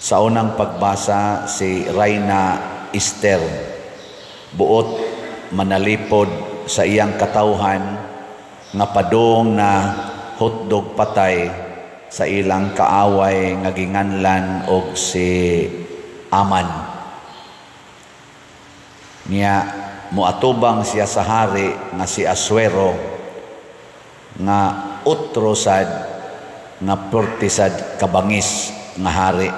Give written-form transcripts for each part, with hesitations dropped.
Sa unang pagbasa, si Reyna Esther buot manalipod sa iyang katawhan nga padung na hotdog patay sa ilang kaaway nga ginganlan og si Aman. Niya muatubang siya sa hari nga si Asuero nga utrosad nga portisad kabangis nga hari.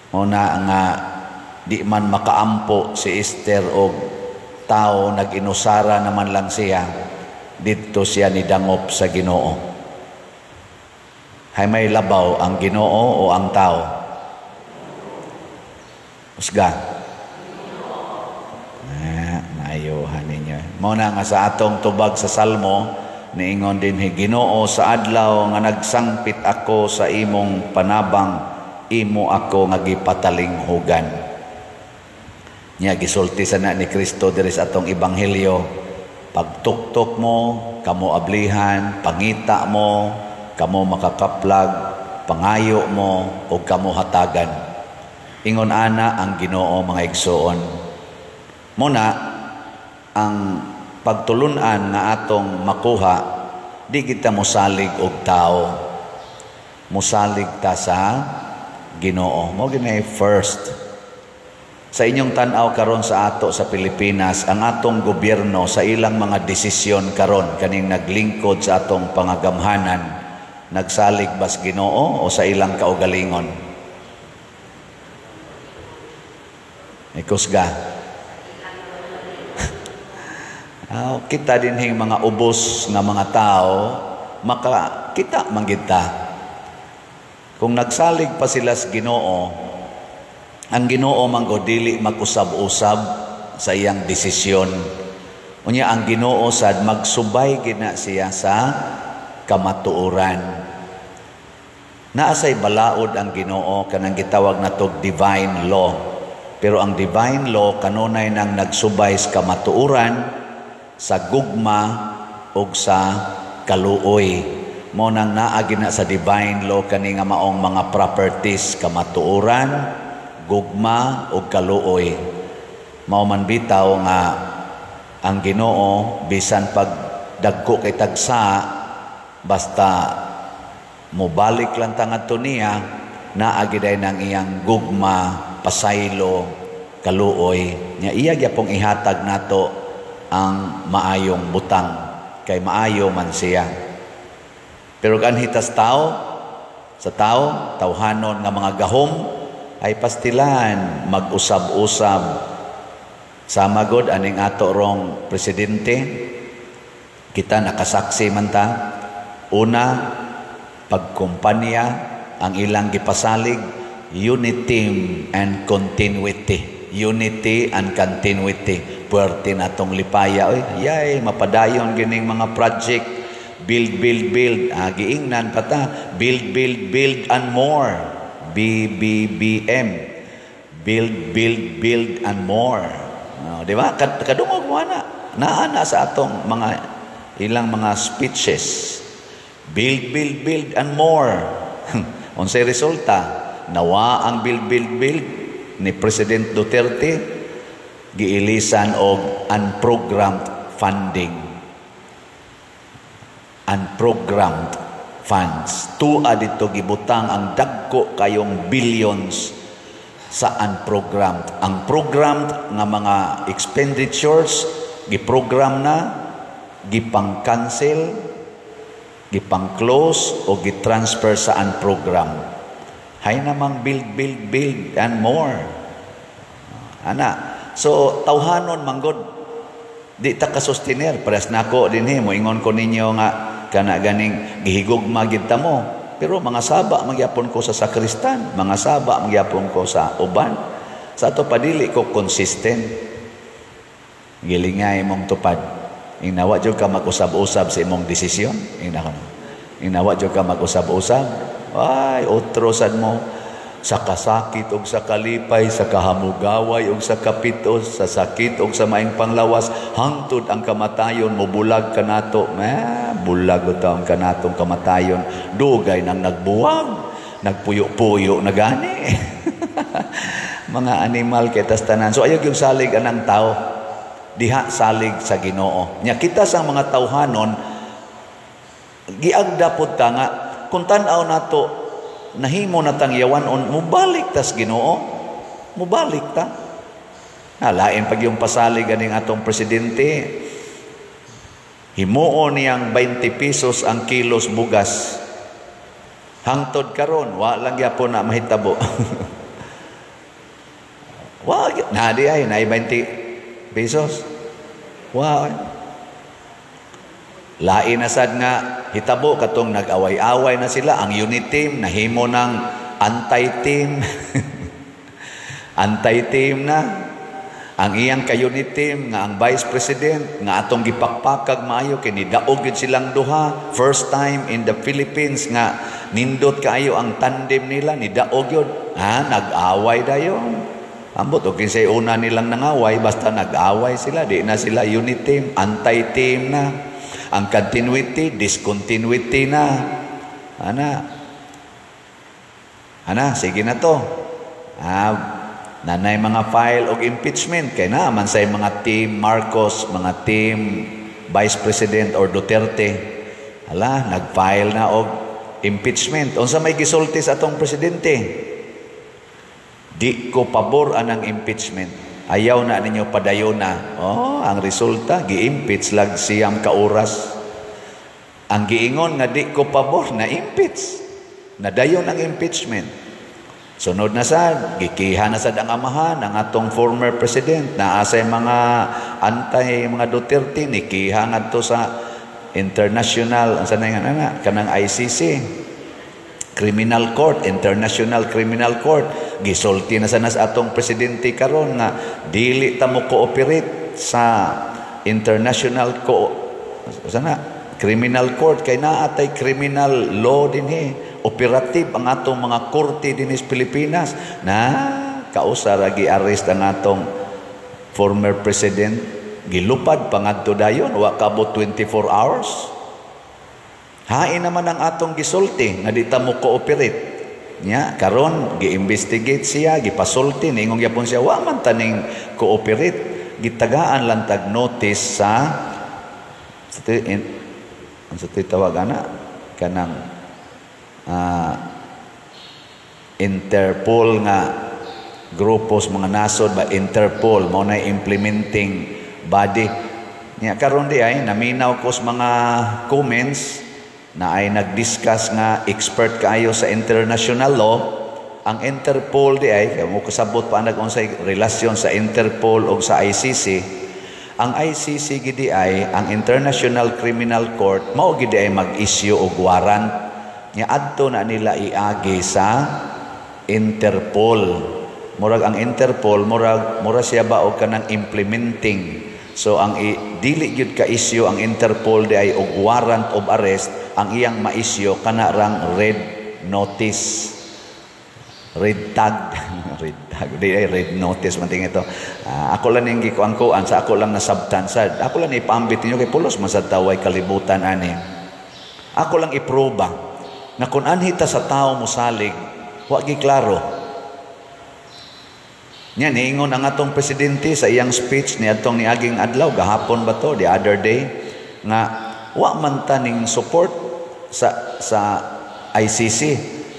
Una nga di man makaampo si Esther og tao, nag-inusara naman lang siya, dito siya nidangop sa Ginoo. Hay may labaw ang Ginoo o ang tao? Usga. Naayuhan ninyo. Muna nga sa atong tubag sa Salmo, niingon din, Ginoo, sa adlaw nga nagsangpit ako sa imong panabang, imo ako nga gipatalinghugan. Nya gisulti sana ni Kristo diri sa atong ebanghelyo, pagtuktok mo kamo ablihan, pangita mo kamo makakaplag, pangayo mo o kamo hatagan. Ingon ana ang Ginoo, mga igsoon. Muna ang pagtulunan nga atong makuha, di kita mosalig og tao, mosalig ta sa Ginoo. Mo ginay first. Sa inyong tanaw karon sa ato sa Pilipinas, ang atong gobyerno sa ilang mga desisyon karon kaning naglingkod sa atong pangagamhanan, nagsalig bas Ginoo o sa ilang kaugalingon? Ikusga. Kita din hing mga ubos nga mga tao, makakita manggita. Kung nagsalig pa sila sa Ginoo, ang Ginoo manggo dili mag-usab-usab sa iyang desisyon. Unya ang Ginoo sad magsubay gina siya sa kamatuoran. Naasay balaod ang Ginoo kanang gitawag natog divine law. Pero ang divine law kanunay nang nagsubay sa kamatuoran, sa gugma ug sa kaluoy. Mo nang naa gina sa divine law kani nga maong mga properties, kamatuoran, gugma o kaluoy. Mao man bitaw nga ang Ginoo bisan pag dagko kay tagsa, basta mobalik lang tangadto niya, naagiday ng iyang gugma, pasaylo, kaluoy. Nya iya gyapong ihatag nato ang maayong butang, kay maayo man siya. Pero kanhitas tao, sa tao, tawhanon nga mga gahom, ay pastilan, mag-usab-usab. Sama god aning ato rong presidente, kita nakasaksi man ta. Una, pagkumpanya, ang ilang gipasalig, unity and continuity. Unity and continuity. Puwerte na tong lipaya. Oy, yay, mapadayon gining mga project. Build, build, build. Giingnan pa ta. Build, build, build and more. BBBM. Build, build, build and more. Di ba? Kadungog mo na. Naana sa atong mga ilang mga speeches. Build, build, build and more. Unsay resulta? Nawa ang build, build, build ni President Duterte, giilisan og unprogrammed funding. Unprogrammed funds. Tua dito gibutang ang dagko kayong billions sa unprogrammed. Ang programmed nga mga expenditures giprogram na, gipang-cancel, gipang-close o gitransfer sa unprogrammed. Hay namang build, build, build and more. Ana. So tawhanon manggod di ta kasustiner. Pares nako dinhi moingon ko ninyo nga kana ganing gihigugma gid ta mo. Pero mga saba magyapon ko sa sakristan, mga saba magyapon ko sa uban. Sa ato padili ko consistent. Gilingay mong tupad. Inawa jud ka mag-usab-usab sa imong desisyon. Inawa jud ka mag-usab-usab. Ay, utrosan mo sa kasakit o sa kalipay, sa kahamugaway o sa kapitos, sa sakit o sa maing panglawas, hangtod ang kamatayon mo, bulag ka nato. Bulag o taong ka natong kamatayon. Dugay nang nagbuwag. nagpuyo-puyo na gani. Mga animal kay tas tanan. So ayog yung salig anang tao. Diha salig sa Ginoo. Nya kita sang mga tawhanon giagda pud ta nga kung tan-aw nato nahimo na tang yawanon mubalik tas Ginoo. Mubalik ta. Lain pag yung pasalig aning atong presidente. Himuon niyang 20 pesos ang kilos bugas. Hangtod karon wa lang gyapon na mahitabo. Wa na di ay na 20 pesos. Wa lain na sad nga hitabo katong nag-away-away na sila ang unit team nahimo ng anti-team. Anti-team na ang iyang ka-unit team nga ang vice president nga atong gipakpakag maayo kini daog gyud silang duha first time in the Philippines nga nindot kaayo ang tandem nila ni daog gyud nag-away dayon ambot og kinsay una nilang nangaway basta nag-away sila di na sila unit team anti-team na ang continuity discontinuity na sige na to nanay mga file og impeachment kay naman say mga team Marcos, mga team Vice President or Duterte. Nag-file na og impeachment. Unsa may gisulti sa atong presidente? Di ko pabor anang impeachment. Ayaw na ninyo padayon na. Ang resulta gi-impeach lag siyam ka oras. Ang giingon nga di ko pabor na impeach. Nadayon ang impeachment. Sunod na sad, gikiha na sad ang amahan ang atong former president na asay mga mga Duterte nikiha ngadto sa international kanang ICC Criminal Court, International Criminal Court. Gisulti na sa atong presidente karon nga dili ta mo cooperate sa International Criminal Court kay naatay criminal law dinhi. Operative ang atong mga korte dinis Pilipinas na kausara gi-arrest ang atong former president gilupad pangadto dayon wa kabot 24 hours. Hain naman ang atong gisulti nga di ta mo cooperate nya karon gi-investigate siya gipasulti ningong gyapon siya wa man taning cooperate gitagaan lang tag notice sa tawag kanang Interpol nga grupos mga nasod ba Interpol mao na implementing body niya karon di ay naminaw ko sa mga comments na ay nagdiscuss nga expert kaayo sa international law ang Interpol di ay mo kasabot pa nag-unsay relasyon sa Interpol o sa ICC. Ang ICC gidi ay ang International Criminal Court mao gidi ay mag-issue og warrant nya adto na nila iagi sa Interpol. Murag ang Interpol murag siya ba og kanang implementing. So ang dili gyud ka issue ang Interpol di ay og warrant of arrest, ang iyang ma-issue kana rang red notice. Red tag. Red tag. Di ay red notice man ting ito. Ako lang ning gikuan sa ako lang na subtansad. Ako lang ipaambit niyo kay pulos man sa taway kalibutan ani. Ako lang iproba na kung anhita sa tao mo salig, wa gi klaro. Nya niingon ang atong presidente sa iyang speech ni atong niaging adlaw gahapon ba to the other day nga wa man ta ning support sa ICC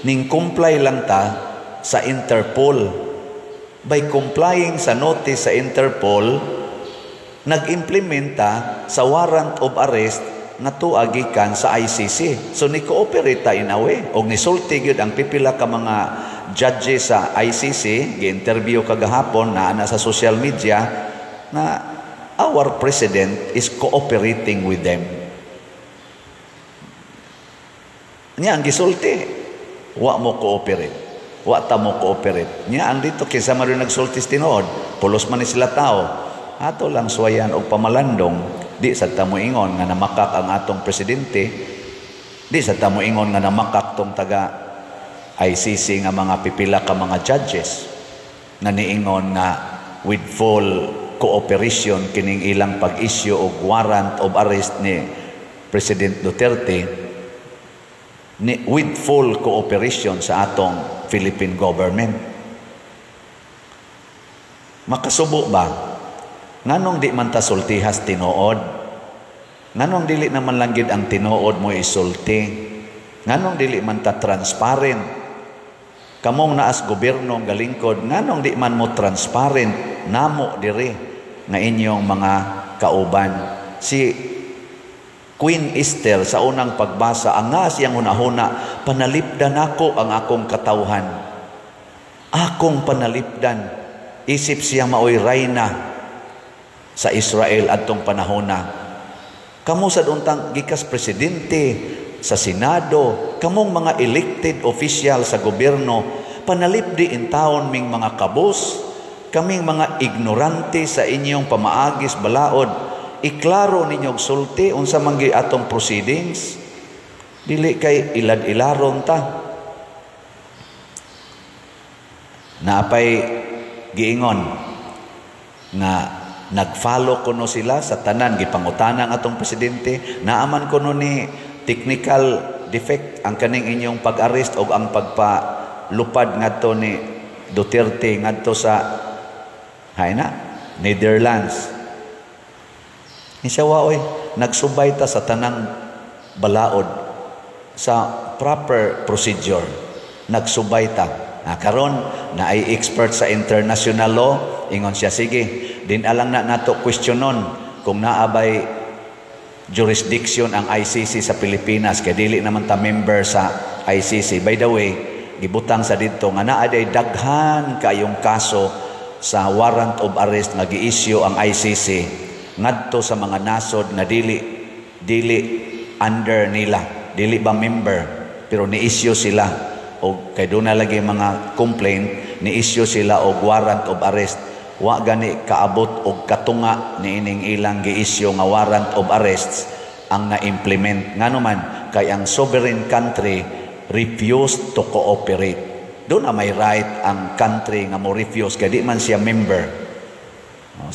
ning comply lang ta sa Interpol. By complying sa notice sa Interpol, nag-implementa sa warrant of arrest nga tuagikan sa ICC. So ni cooperate ta in a way og nisulti gyud ang pipila ka mga judges sa ICC gi-interview kagahapon na sa social media na our president is cooperating with them. Nya ang gisulti wa mo cooperate. Wa ta mo cooperate. Nya ang dito kinsa man nagsulti tinuod, pulos man ni sila tao. Ato lang suwayan og pamalandong. Di sa tamo ingon nga namakak ang atong presidente, di sa tamo ingon nga namakak tong taga ICC nga mga pipila ka mga judges na niingon nga with full cooperation kining ilang pag-issue og warrant of arrest ni President Duterte. with full cooperation sa atong Philippine government. Makasubo ba? Nganong di man ta sultihas tinuod? Nganong dili naman lang gid ang tinuod mo isulti? Nganong dili man ta transparent? Kamong naas gobyerno galingkod, nganong di man mo transparent namo diri nga inyong mga kauban? Si Queen Esther sa unang pagbasa, ang nga siyang hunahuna, panalipdan ako ang akong katawhan. Akong panalipdan. Isip siya maoy reyna sa Israel adtong panahona. Kamo sa untang gikas presidente sa Senado, kamong mga elected official sa gobyerno, panalipdi in taon ming mga kabos, kaming mga ignorante sa inyong pamaagis balaod, iklaro ninyong sulti unsa man gyud atong proceedings, dili kay ilad-ilaron ta. Naapay giingon nga nag-follow kuno sila sa tanan gipangutanan atong presidente, naaman kuno ni technical defect ang kaning inyong pag-arrest o ang pagpalupad ngadto ni Duterte ngadto sa Netherlands. Ni siya waoy nagsubay ta sa tanang balaod sa proper procedure. Nagsubay ta. Karon na ay expert sa international law, ingon siya, sige, din alang na nato questionon kung naabay jurisdiction ang ICC sa Pilipinas, kaya dili naman ta member sa ICC. By the way, gibutang sa dito nga naaday daghan kayong kaso sa warrant of arrest nga gi-issue ang ICC ngadto sa mga nasod na dili under nila, dili ba member, pero ni-issue sila o kay doon na lagi mga complaint, ni-issue sila og warrant of arrest. Wa gani kaabot og katunga ni ining ilang gi-issue nga warrant of arrests ang na-implement. Ngano man kay ang sovereign country refused to cooperate. Doon may right ang country nga mo refuse kay di man siya member.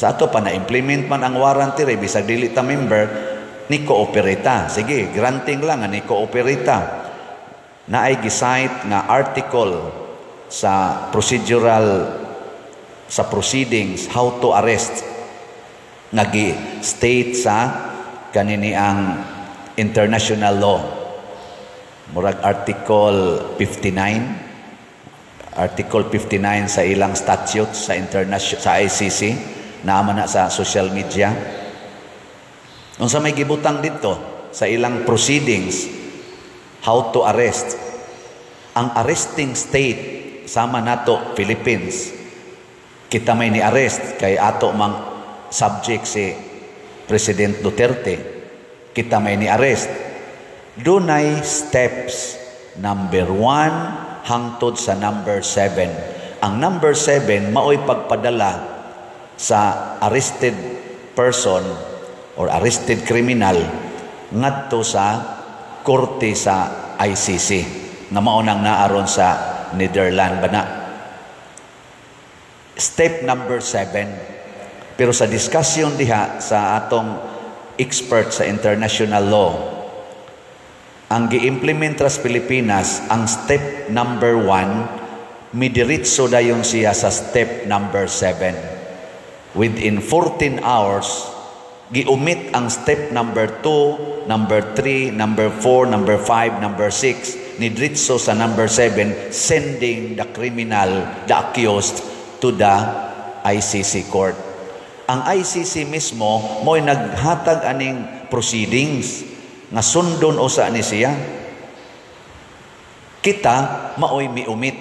Sa ato pa na-implement man ang warrant re bisag dili ta member, ni cooperata. Sige, granting lang nga ni cooperata. Na ay gisite nga article sa proceedings how to arrest nga gi-state sa kanini ang international law. Murag article 59 sa ilang statutes sa ICC naman na sa social media. Unsa may gibutang dito sa ilang proceedings how to arrest. Ang arresting state sama nato Philippines. Kita may ni-arrest kay ato mang subject si President Duterte. Kita may ni-arrest. Dunay steps number 1 hangtod sa number 7. Ang number 7 maoy pagpadala sa arrested person or arrested criminal ngadto sa korte sa ICC nga maunang naaron sa Netherlands bana. Step number 7. Pero sa discussion diha sa atong expert sa international law, ang gi-implement sa Pilipinas, ang step number 1, midiritso dayon siya sa step number 7. Within 14 hours, giumit ang step number 2, number 3, number 4, number 5, number 6, nidritso sa number 7, sending the criminal, the accused, to the ICC court. Ang ICC mismo mo'y naghatag aning proceedings nga sundon usa ni siya. Kita maoy miumit.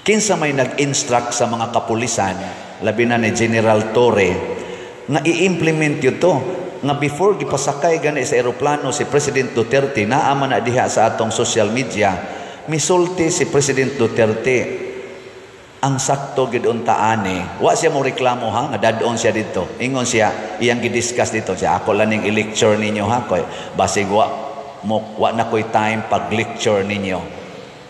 Kinsa may nag-instruct sa mga kapulisan, labi na ni General Torre, nga i-implement yun to, nga before gipasakay gani sa eroplano si President Duterte, naaman na diha sa atong social media, misulti si President Duterte, ang sakto gid untaane. Wa siya mo reklamo ha, nga dadon siya dito. Ingon siya, iyang gidiscuss dito, siya ako lang ning i-lecture ninyo ha, koy basig wa na koy time pag-lecture ninyo.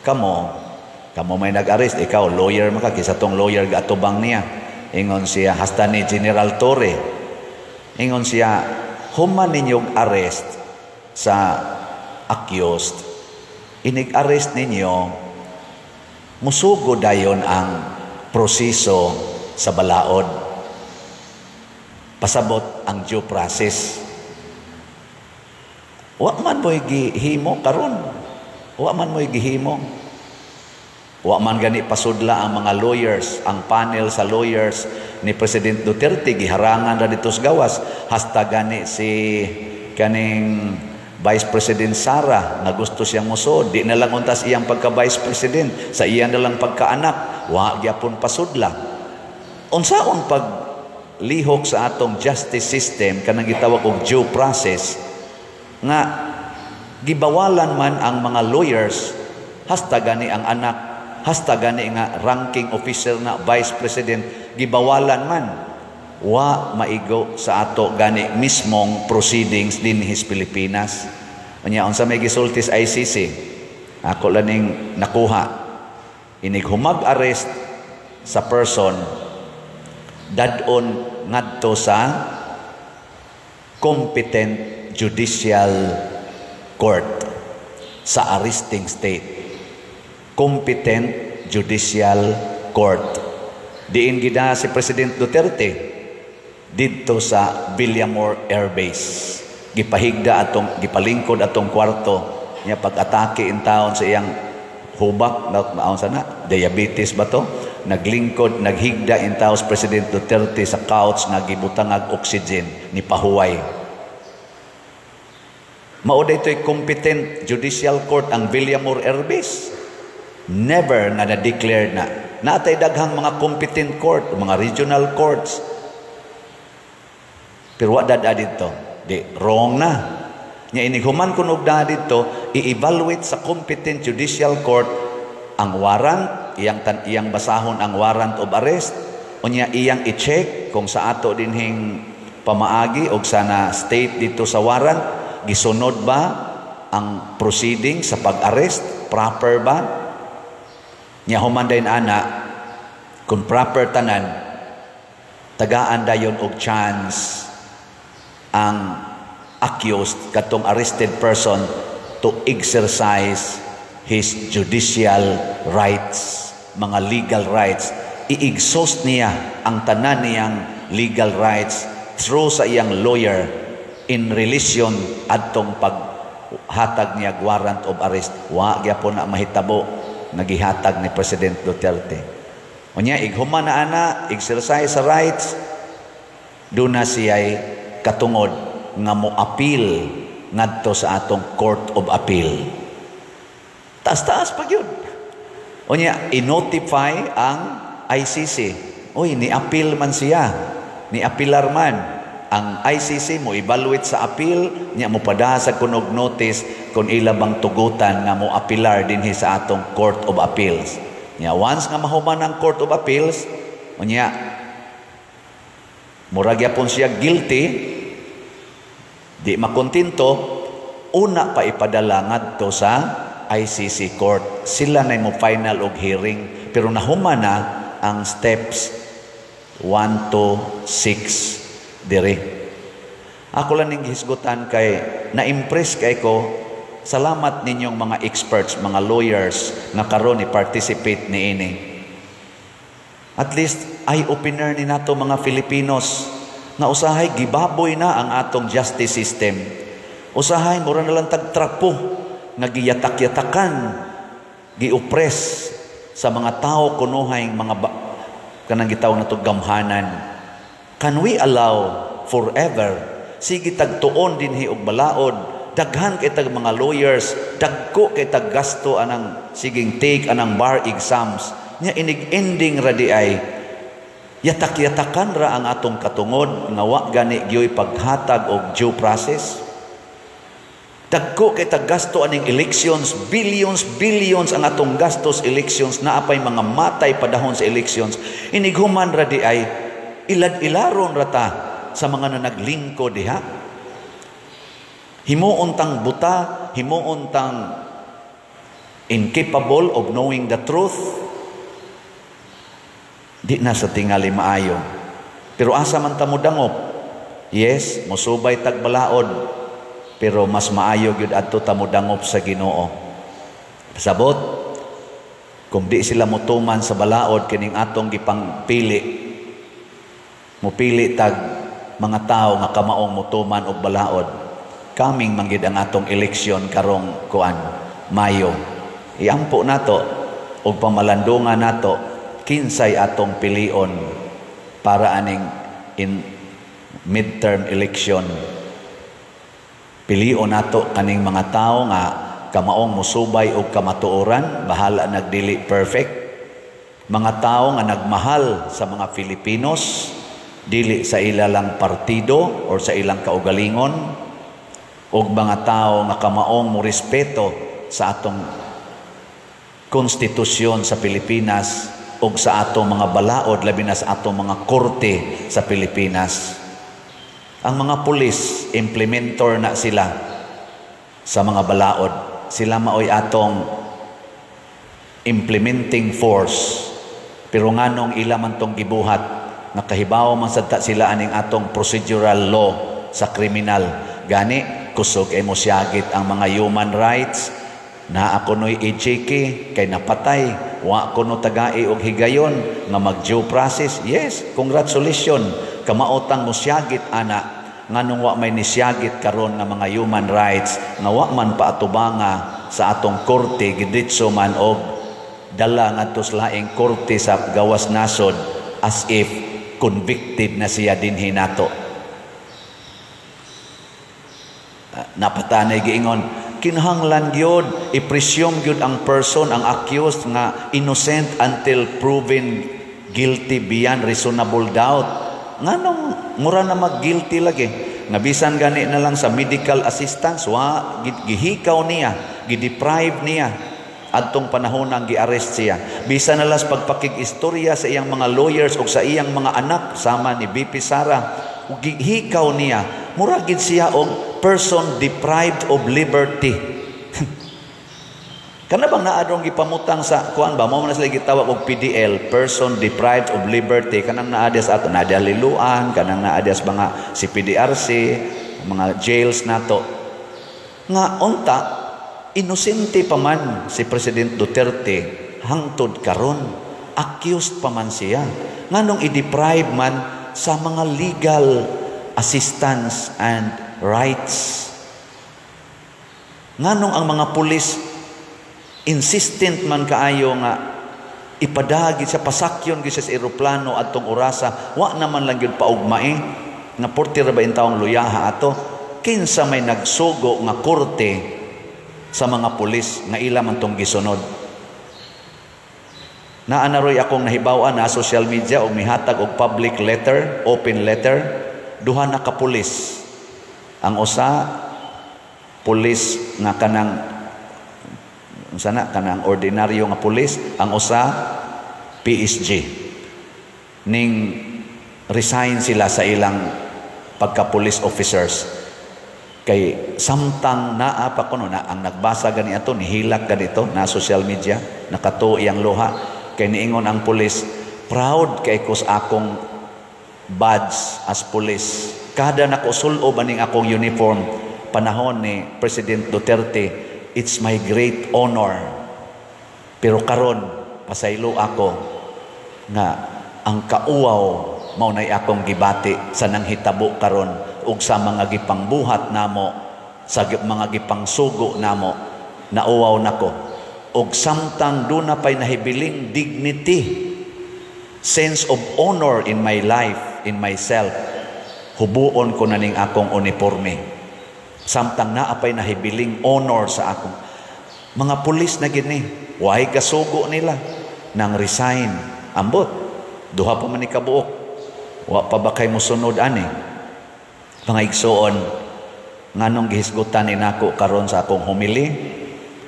Kamo may nag-arrest, ikaw lawyer maka kisa tong lawyer gatubang niya. Ingon siya, hasta ni General Torre, ingon siya, human ninyong arrest sa accused, inig-arrest ninyo, musugo dayon ang proseso sa balaod. Pasabot ang due process. Wa man mo'y gihimo karon. Wa man mo'y gihimo. Wa man gani pasudla ang mga lawyers, ang panel sa lawyers ni President Duterte giharangan ra dito sa gawas. Hasta gani si kaning Vice President Sara nga gusto siyang musod, di na lang untas iyang pagka-Vice President, sa iyan na lang pagkaanak, wa gyapon pasudla. Unsaon paglihok sa atong justice system kanang gitawag og due process nga gibawalan man ang mga lawyers, hasta gani ang anak, hasta gani nga ranking officer na Vice President, gibawalan man. Wa maigo sa ato gani mismong proceedings din his Pilipinas. Unya unsa may gisulti sa ICC, ako laning nakuha, inig humag-arrest sa person, dadon ngadto sa competent judicial court sa arresting state. Competent judicial court. Diin gida si President Duterte dito sa Villamor Air Base. Gipalingkod atong kwarto niya pag-atake in town sa iyang hubak, maon sana, diabetes ba to? Naglingkod, naghigda in town sa President Duterte sa couch nga gibutangag oxygen ni pahuway. Mao daytoy competent judicial court ang Villamor Air Base. Never nga na-declare na. Natay daghang mga competent court, mga regional courts. Pero wa dada dito, di wrong na. Nya inighuman kun og dada dito, i-evaluate sa competent judicial court ang warrant, iyang basahon ang warrant of arrest, unya iyang i-check kung sa ato dinhing pamaagi og sana state dito sa warrant, gisunod ba ang proceeding sa pag-arrest, proper ba? Nya human dayon ana, kung proper tanan, tagaan dayon og chance ang accused katong arrested person to exercise his judicial rights, mga legal rights. I-exhaust niya ang tanan niyang legal rights through sa iyang lawyer in relation adtong paghatag niya warrant of arrest. Wa gyapon na mahitabo nagihatag ni President Duterte. Unya ighuman na ana, exercise sa rights, doon na siya'y katungod nga mo appeal ngadto sa atong Court of Appeal. Taas-taas pag yun. Unya, i-notify ang ICC. Uy, ni-appeal man siya. Ni-appealar man. Ang ICC mo evaluate sa appeal, niya mo padasa kunog notice kung ila bang tugutan nga mo appealar dinhi sa atong Court of Appeals. Nya once nga mahuman ang Court of Appeals, unya murag yapon siya guilty, di makontinto, una pa ipadala ngadto sa ICC court. Sila na mo final og hearing, pero nahuman na ang steps 1 to 6 dire. Ako lang ning hisgutan kay na-impress kay ko. Salamat ninyong mga experts, mga lawyers nga karon ni participate niini. At least eye-opener ni nato mga Filipinos nga usahay gibaboy na ang atong justice system. Usahay mura na lang tagtrapo nga giyatak-yatakan, gi-oppress sa mga tao kunuhay mga kanang gitawag nato gamhanan. Can we allow forever sige tagtuon dinhi og balaod, daghan kay tag mga lawyers, dagko kay tag gasto anang siging take anang bar exams nya inig-ending ra di ay yatak-yatakan ra ang atong katungod nga wa gani gyoy paghatag og due process. Dagko kay taggasto aning elections, billions ang atong gastos elections, naapay mga matay padahon sa elections. Inighuman ra di ay ilad-ilaron ra ta sa mga naglingkod diha. Himuon tang buta, himuon tang incapable of knowing the truth. Di na sa tingali maayo. Pero asa man ta mo dangop? Yes, mosubay tagbalaod. pero mas maayo gyud adto ta modangop sa Ginoo. Sabot, kung di sila mutuman sa balaod kining atong gipangpili, mupili tag mga tao nga kamaong mutuman og balaod, kaming manggid ang atong eleksyon karong kuan Mayo. Iampo nato og pamalandungan nato kinsay atong pilion para aning in midterm election. Pilion nato kaning mga tao nga kamaong musubay og kamatuoran, bahala nagdili perfect. Mga tao nga nagmahal sa mga Filipinos, dili sa ilalang partido or sa ilang kaugalingon, ug mga tao nga kamaong mo respeto sa atong konstitusyon sa Pilipinas ug sa atong mga balaod, labi na sa atong mga korte sa Pilipinas. Ang mga pulis, implementor na sila sa mga balaod. Sila maoy atong implementing force. Pero nganong ila man tong gibuhat, nakahibaw man sadta sila aning atong procedural law sa kriminal. Gani, kusog ay mosyagit ang mga human rights, na ako no'y i-checky, kay napatay, wa ko no tagai og higayon, nga mag-due process. Yes, congratulations. Kamaotang mosyagit ana, nganong wa may nisyagit karon nga mga human rights, nga wa man paatubanga sa atong korte, gidritso man og dala ngadto sa laing korte sa gawas nasod as if convicted na siya dinhi nato. Napatanay giingon, kinahanglan gyud i-presume gyud ang person, ang accused nga innocent until proven guilty beyond reasonable doubt. Nganong mura na mag-guilty lagi, nga bisan gani na lang sa medical assistance, wa gihikaw niya, gideprive niya adtong panahon nang gi-arrest siya. Bisan na lang sa pagpakig-istorya sa iyang mga lawyers o sa iyang mga anak sama ni BP Sara, gihikaw niya, mura gid siya og person deprived of liberty. Kana bang naadrong gipamutang sa kuan ba, mao man sila gitawag og PDL, person deprived of liberty, kanang naadya sa ato nadaliluan, kanang naadya sa mga si PDRC, mga jails nato. Nga unta inosente pa man si President Duterte hangtod karon, accused pa man siya. Nganong i-deprive man sa mga legal assistance and rights. Nganong ang mga pulis insistent man kaayo nga ipadagi sa pasakyon gyud sa eroplano adtong orasa, wa naman lang gyud paugmae nga 40 ra ba in taong luyaha ato. Kinsa may nagsugo nga korte sa mga pulis nga ila man tong gisunod. Naanaroy akong nahibaw-an na social media og mihatag og public letter, open letter, duha na ka pulis. Ang usa pulis nga kanang sana kanang ordinaryo nga pulis, ang usa PSG. Ning resign sila sa ilang pagka-police officers. Kay samtang naa pa kuno na ang nagbasa gani ato, nihilak ganito na social media, nakatuo iyang luha. Kay niingon ang pulis, proud kay ko sa akong badge as police. Kada nakusulob aning akong uniform panahon ni President Duterte, it's my great honor. Pero karon pasaylo ako nga ang kauaw mao nay akong gibati sa nanghitabo karon ug sa mga gipangbuhat namo, sa mga gipangsugo namo, nauwaw nako. Ug samtang do na pay nahibiling dignity, sense of honor in my life, in myself, hubuon ko na ning akong uniforme. Samtang naapay nahibiling honor sa akong mga pulis na gini, wahay kasugo nila nang resign. Ambot, duha pa man ni kabuok, wa pa ba kay mosunod ani? Mga igsoon, nganong gihisgutan ni nako karon sa akong humili,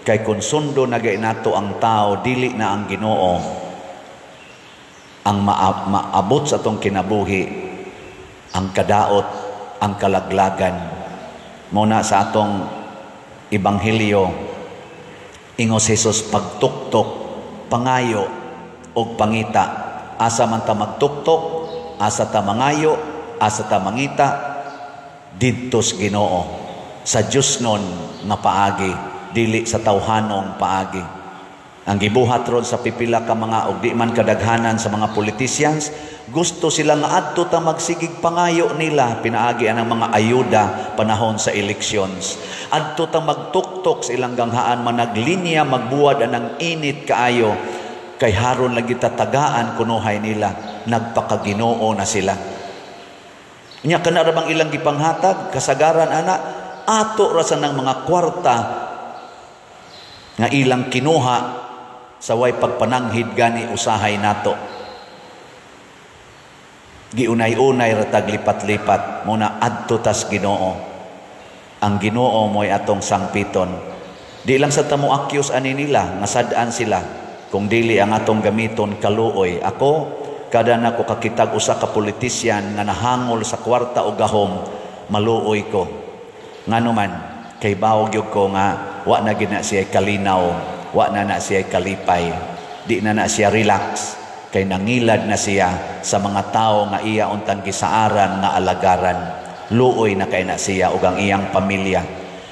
kay kung sundo na gay nato ang tao, dili na ang Ginoo ang maabot sa atong kinabuhi, ang kadaot, ang kalaglagan. Muna sa atong Ebanghelyo, ingos Jesus pagtuktok, pangayo o pangita. Asa man ta magtuktok, asa ta mangayo, asa ta mangita, didtos Ginoo. sa Diyos nun nga paagi, dili sa tawhanong paagi. Ang gibuhat ron sa pipila ka mga og di man kadaghanan sa mga politicians, gusto sila nga adto ta magsigig pangayo nila pinaagi anang mga ayuda panahon sa elections. Adto ta magtuktok sa ilang ganghaan, managlinya, magbuwad anang init kaayo, kay haron lagi tatagaan kunuhay nila, nagpakaginoo na sila. Nya kana ra bang ilang gipanghatag kasagaran ana, ato ra sa nang mga kwarta nga ilang kinuha sa way pagpananghid gani usahay nato. Giunay-unay ratag lipat-lipat muna adto tas Ginoo. Ang Ginoo mo'y atong sangpiton. Di lang sa tamo accuse ani nila nga sad-an sila kung dili ang atong gamiton kaluoy. Ako kada nako kakitag usa ka politisyan nga nahangol sa kwarta o gahom, maluoy ko. Nganuman kay bawog gyud ko nga wa na gina siya kalinaw, wa na siya kalipay, di na siya relax, kay nangilad na siya sa mga tao nga iya untang gisaaran nga alagaran. Luoy na kay na siya ug ang iyang pamilya.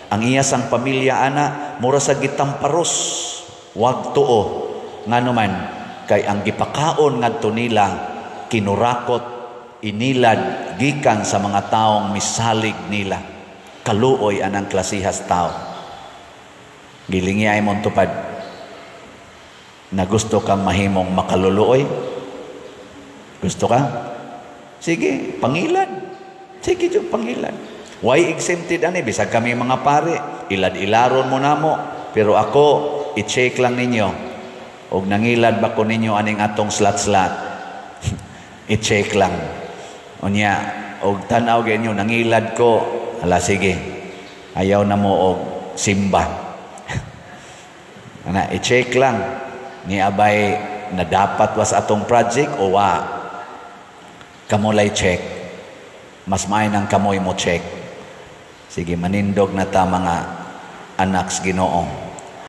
Ang iya sang pamilya ana mura sa gitamparos, wag tuo. Nganuman kay ang gipakaon ngadto nila kinurakot, inilad gikan sa mga taong misalig nila. Kaluoy anang klasihas tao. Gilingi ay mong tupad na gusto kang mahimong makaluluoy? Gusto ka? Sige, pangilad. Sige, yung pangilad. Why exempted ani? Bisag kami mga pare, ilad-ilaron mo na mo. Pero ako, i-check lang ninyo. Og nangilad ba ko ninyo aning atong slat-slat? I-check lang. Unya, og tanaw ganyo, nangilad ko. Hala, sige. Ayaw na mo og simba. Ana, i-check lang. Ni abay na dapat was atong project o wa. Kamulay check. Mas main ang kamoy mo check. Sige, manindog na ta mga anak sa Ginoo.